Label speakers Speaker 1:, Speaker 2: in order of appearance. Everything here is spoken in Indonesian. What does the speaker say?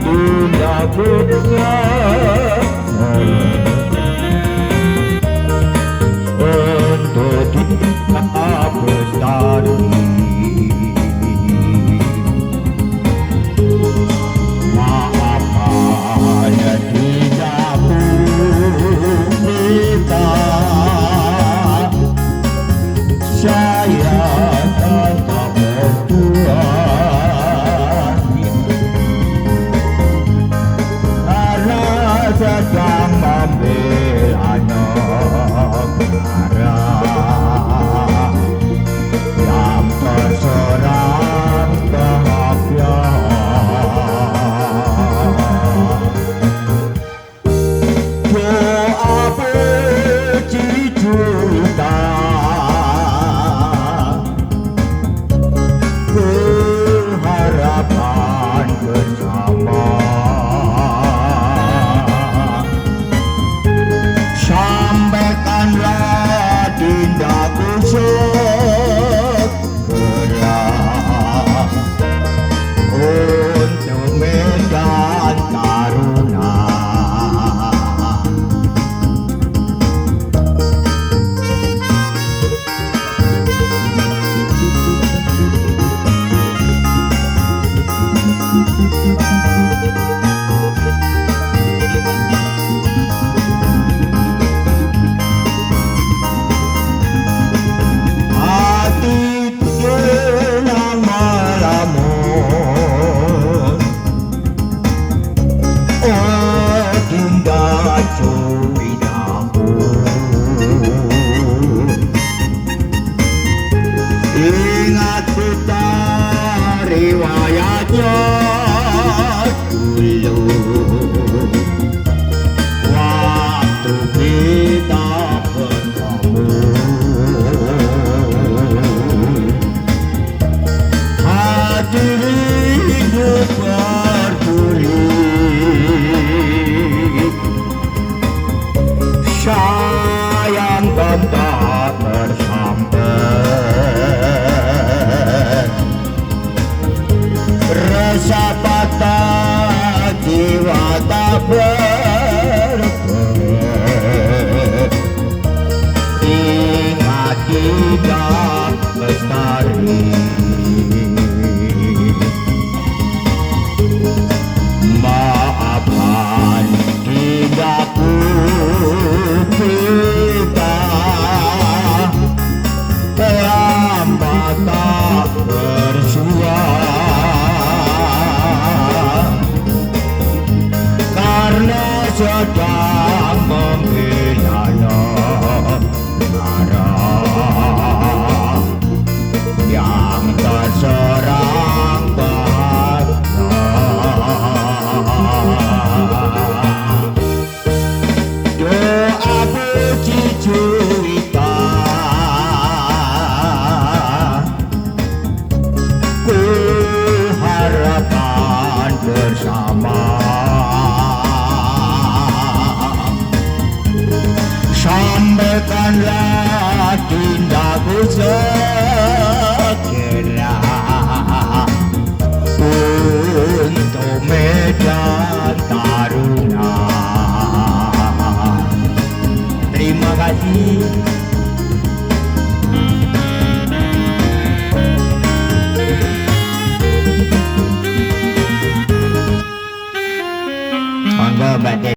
Speaker 1: Dinda Bestari untuk Dinda Bestari. Maafkan Dindaku kita, saya tak berdua karena sedang membela negara yang terserang bahagia. Doa puji juta harapan bersama, sampaikanlah Dindaku segera untuk medan taruna. Hati tenang melamun, oh Dinda Ceritaku, ingat kita riwayatnya dulu, waktu kita bertemu. Hati hidup bertulis, sayang dan tak tersampai, rasa patah jiwa tak berperi. Ingat Dinda Bestari, maafkan Dindaku kita, terlambat tak bersua karena sedang membela negara yang terserang bahaya. Doa puji juwita ku harapkan bersama, sampaikanlah Dindaku segera untuk medan taruna. Terima kasih. Monggo Mbak